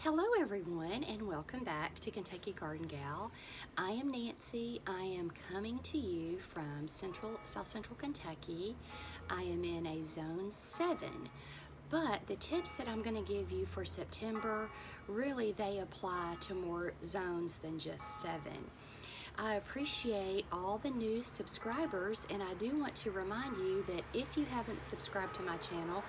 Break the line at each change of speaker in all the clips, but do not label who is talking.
Hello everyone and welcome back to Kentucky Garden Gal. I am Nancy. I am coming to you from South Central Kentucky. I am in a zone 7, but the tips that I'm going to give you for September, really they apply to more zones than just 7. I appreciate all the new subscribers, and I do want to remind you that if you haven't subscribed to my channel,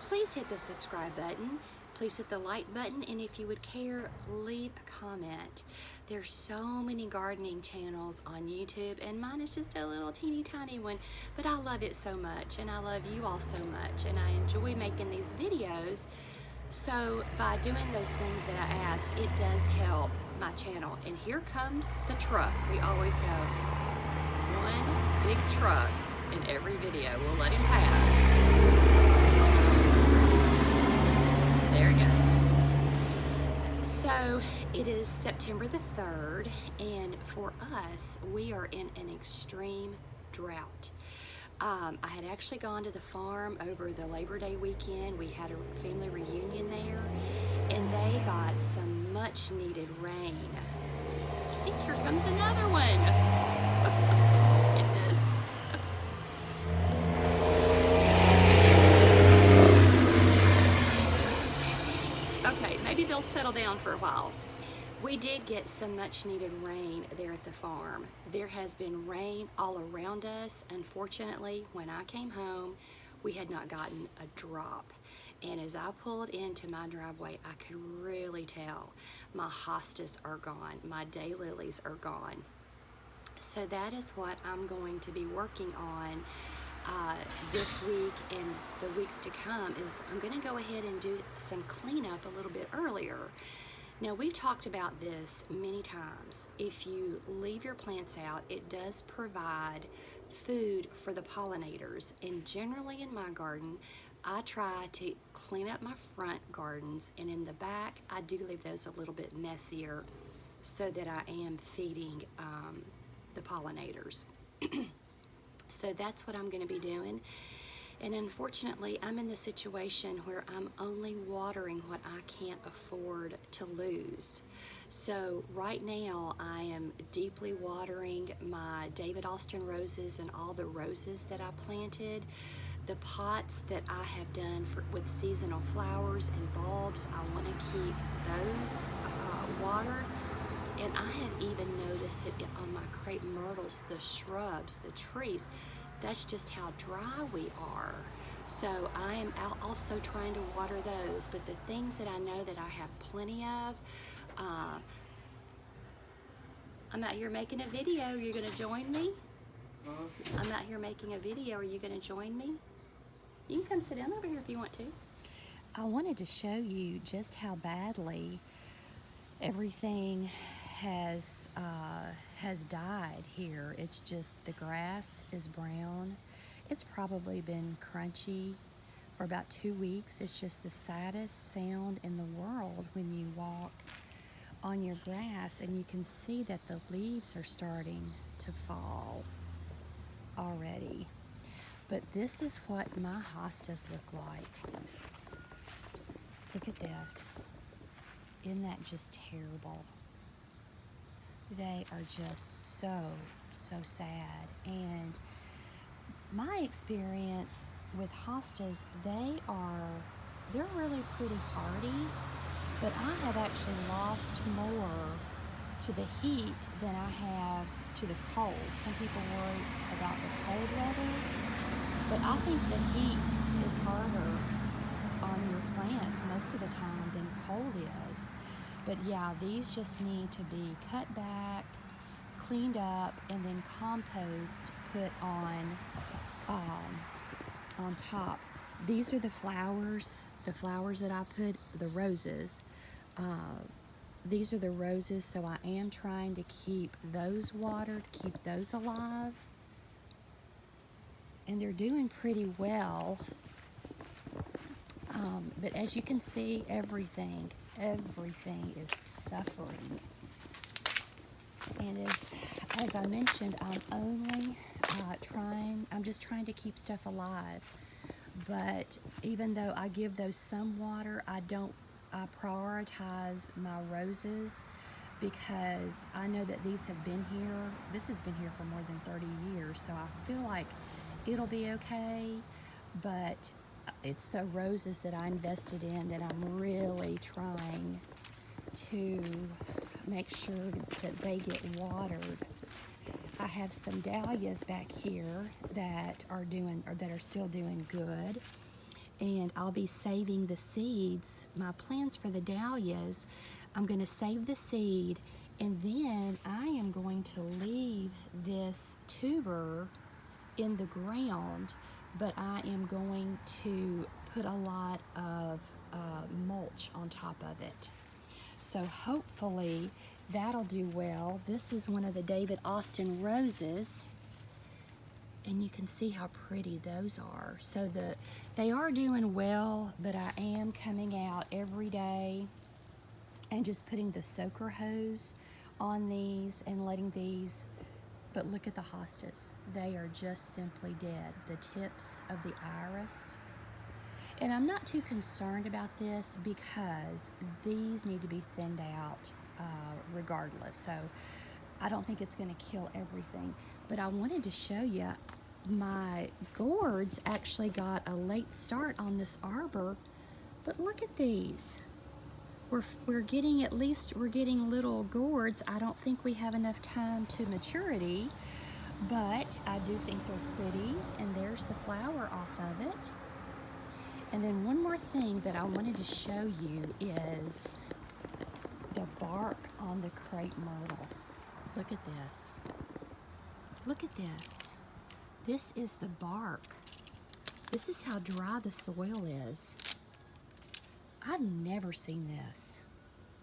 please hit the subscribe button. Please hit the like button, and if you would care, leave a comment. There's so many gardening channels on YouTube, and mine is just a little teeny tiny one, but I love it so much, and I love you all so much, and I enjoy making these videos. So by doing those things that I ask, it does help my channel. And here comes the truck. We always have one big truck in every video. We'll let him pass. There he goes. So it is September the 3rd, and for us, we are in an extreme drought. I had actually gone to the farm over the Labor Day weekend. We had a family reunion there, and they got some much needed rain. I think here comes another one. Goodness. Okay, maybe they'll settle down for a while. We did get some much needed rain there at the farm. There has been rain all around us. Unfortunately, when I came home, we had not gotten a drop. And as I pulled into my driveway, I could really tell my hostas are gone. My daylilies are gone. So that is what I'm going to be working on this week and the weeks to come. Is I'm going to go ahead and do some cleanup a little bit earlier. Now, we've talked about this many times. If you leave your plants out, it does provide food for the pollinators. And generally in my garden, I try to clean up my front gardens, and in the back, I do leave those a little bit messier so that I am feeding the pollinators. So that's what I'm going to be doing. And unfortunately, I'm in the situation where I'm only watering what I can't afford to lose. So right now, I am deeply watering my David Austin roses and all the roses that I planted. The pots that I have done with seasonal flowers and bulbs, I want to keep those watered. And I have even noticed it on my crepe myrtles, the shrubs, the trees. That's just how dry we are. So I am also trying to water those. But the things that I know that I have plenty of, I'm out here making a video. You're going to join me? I'm out here making a video. Are you going to join me? You can come sit down over here if you want to. I wanted to show you just how badly everything has died here. It's just the grass is brown. It's probably been crunchy for about 2 weeks. It's just the saddest sound in the world when you walk on your grass and you can see that the leaves are starting to fall already. But this is what my hostas look like. Look at this. Isn't that just terrible? They are just so sad. And my experience with hostas, they're really pretty hardy, but I have actually lost more to the heat than I have to the cold. Some people worry about the cold weather, but I think the heat is harder on your plants most of the time than cold is. But yeah, these just need to be cut back, cleaned up, and then compost put on top. These are the flowers that I put, the roses. These are the roses, so I am trying to keep those watered, keep those alive. And they're doing pretty well. But as you can see, everything is suffering. And as I mentioned, I'm just trying to keep stuff alive. But even though I give those some water, I don't I prioritize my roses because I know that these have been here. This has been here for more than 30 years, so I feel like it'll be okay, but it's the roses that I invested in that I'm really trying to make sure that they get watered. I have some dahlias back here that are still doing good, and I'll be saving the seeds. My plans for the dahlias, I'm going to save the seed, and then I am going to leave this tuber in the ground, but I am going to put a lot of mulch on top of it. So hopefully that'll do well. This is one of the David Austin roses, and you can see how pretty those are. So they are doing well, but I am coming out every day and just putting the soaker hose on these and letting these, but look at the hostas. They are just simply dead. The tips of the iris. And I'm not too concerned about this because these need to be thinned out regardless. So I don't think it's going to kill everything. But I wanted to show you my gourds actually got a late start on this arbor. But look at these. We're getting little gourds. I don't think we have enough time to maturity, but I do think they're pretty. And there's the flower off of it. And then one more thing that I wanted to show you is the bark on the crepe myrtle. Look at this. Look at this. This is the bark. This is how dry the soil is. I've never seen this.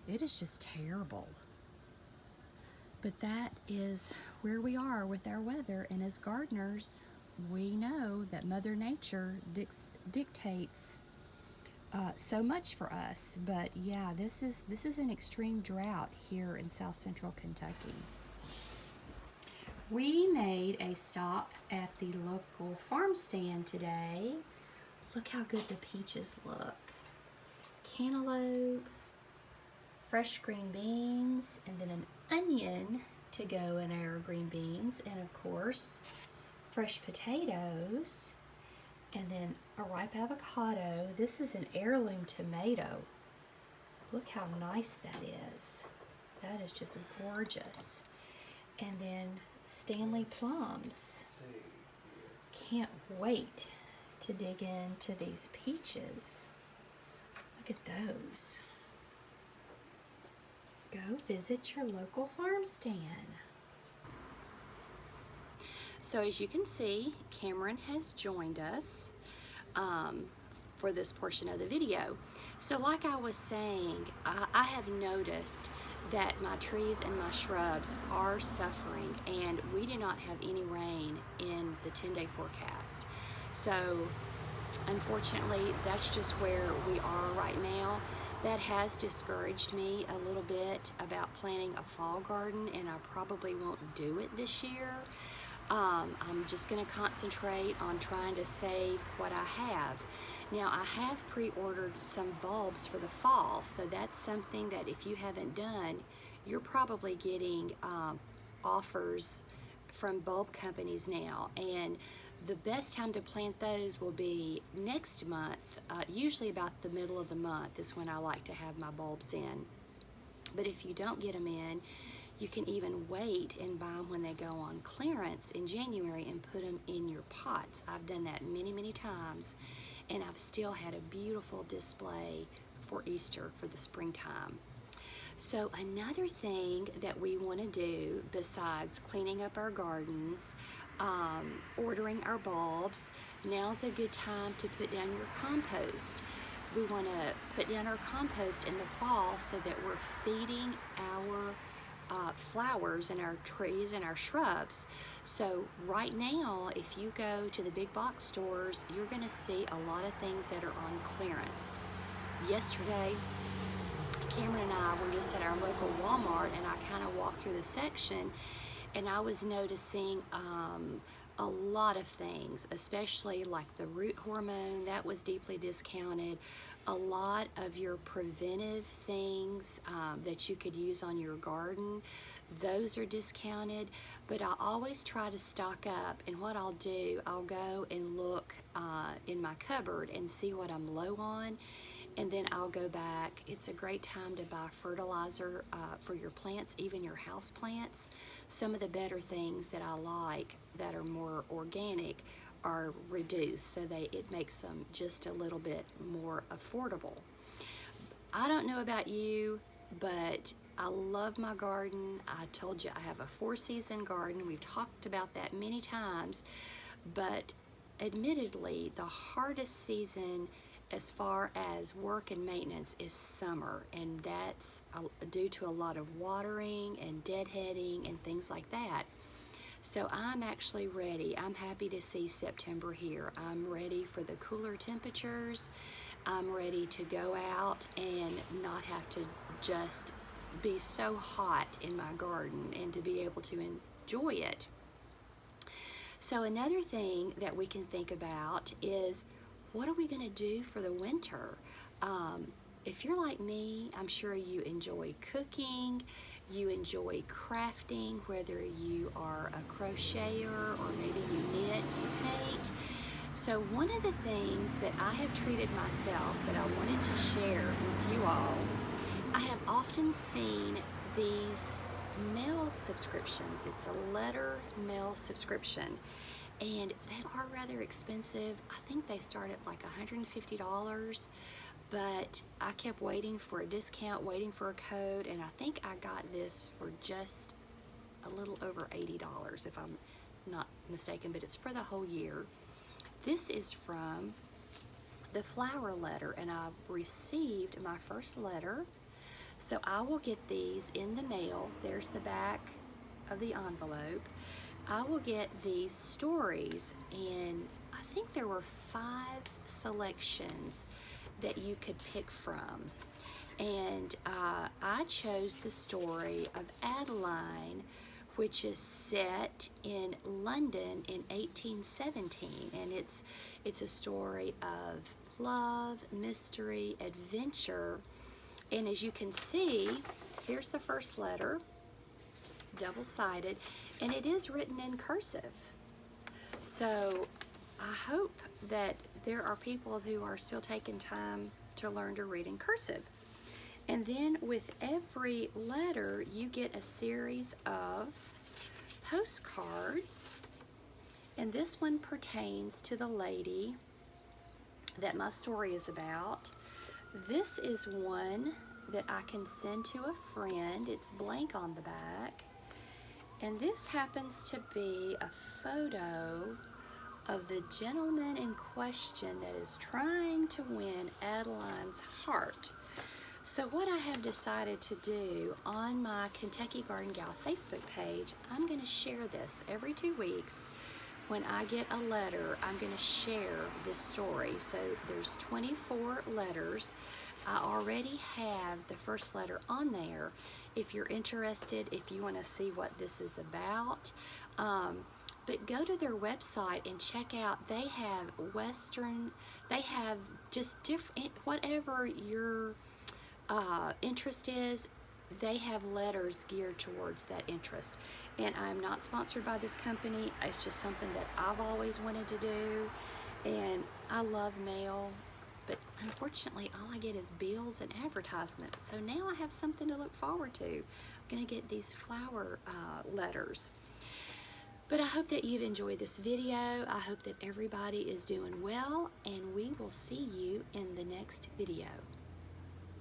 It is just terrible. But that is where we are with our weather, and as gardeners, we know that Mother Nature dictates so much for us. But yeah, this is an extreme drought here in South Central Kentucky. We made a stop at the local farm stand today. Look how good the peaches look. Cantaloupe, fresh green beans, and then an onion to go in our green beans, and of course fresh potatoes, and then a ripe avocado. This is an heirloom tomato. Look how nice that is. That is just gorgeous. And then Stanley plums. Can't wait to dig into these peaches. Look at those. Go visit your local farm stand. So as you can see, Cameron has joined us for this portion of the video. So like I was saying, I have noticed that my trees and my shrubs are suffering, and we do not have any rain in the 10-day forecast. So unfortunately, that's just where we are right now. That has discouraged me a little bit about planting a fall garden, and I probably won't do it this year. I'm just going to concentrate on trying to save what I have. Now, I have pre-ordered some bulbs for the fall, so that's something that if you haven't done, you're probably getting offers from bulb companies now. And the best time to plant those will be next month. Usually about the middle of the month is when I like to have my bulbs in. But if you don't get them in, you can even wait and buy them when they go on clearance in January and put them in your pots. I've done that many, many times, and I've still had a beautiful display for Easter for the springtime. So another thing that we want to do besides cleaning up our gardens, ordering our bulbs, now's a good time to put down your compost. We want to put down our compost in the fall so that we're feeding our flowers and our trees and our shrubs. So right now, if you go to the big box stores, you're going to see a lot of things that are on clearance. Yesterday, Cameron and I were just at our local Walmart, and I kind of walked through the section, and I was noticing a lot of things, especially like the root hormone that was deeply discounted. A lot of your preventive things that you could use on your garden, those are discounted, but I always try to stock up, and what I'll do, I'll go and look in my cupboard and see what I'm low on, and then I'll go back. It's a great time to buy fertilizer for your plants, even your house plants. Some of the better things that I like that are more organic are reduced, so it makes them just a little bit more affordable. I don't know about you, but I love my garden. I told you I have a 4-season garden. We've talked about that many times, but admittedly, the hardest season as far as work and maintenance is summer, and that's due to a lot of watering and deadheading and things like that. So I'm actually ready. I'm happy to see September here. I'm ready for the cooler temperatures. I'm ready to go out and not have to just be so hot in my garden and to be able to enjoy it. So another thing that we can think about is, what are we going to do for the winter? If you're like me, I'm sure you enjoy cooking, you enjoy crafting, whether you are a crocheter or maybe you knit, you paint. So one of the things that I have treated myself that I wanted to share with you all, I have often seen these mail subscriptions. It's a letter mail subscription, and they are rather expensive. I think they start at like $150, but I kept waiting for a discount, waiting for a code, and I think I got this for just a little over $80 if I'm not mistaken, but it's for the whole year. This is from the Flower Letter, and I've received my first letter. So I will get these in the mail. There's the back of the envelope. I will get these stories, and I think there were 5 selections that you could pick from. And I chose the story of Adeline, which is set in London in 1817, and it's a story of love, mystery, adventure. And as you can see, here's the first letter. It's double-sided, and it is written in cursive. So I hope that there are people who are still taking time to learn to read in cursive. And then with every letter, you get a series of postcards. And this one pertains to the lady that my story is about. This is one that I can send to a friend. It's blank on the back. And this happens to be a photo of the gentleman in question that is trying to win Adeline's heart. So what I have decided to do on my Kentucky Garden Gal Facebook page, I'm going to share this every 2 weeks. When I get a letter, I'm going to share this story. So there's 24 letters. I already have the first letter on there. If you're interested, if you want to see what this is about, but go to their website and check out. They have Western, they have just different, whatever your interest is, they have letters geared towards that interest. And I'm not sponsored by this company. It's just something that I've always wanted to do. And I love mail, but unfortunately all I get is bills and advertisements. So now I have something to look forward to. I'm gonna get these flower letters. But I hope that you've enjoyed this video. I hope that everybody is doing well, and we will see you in the next video.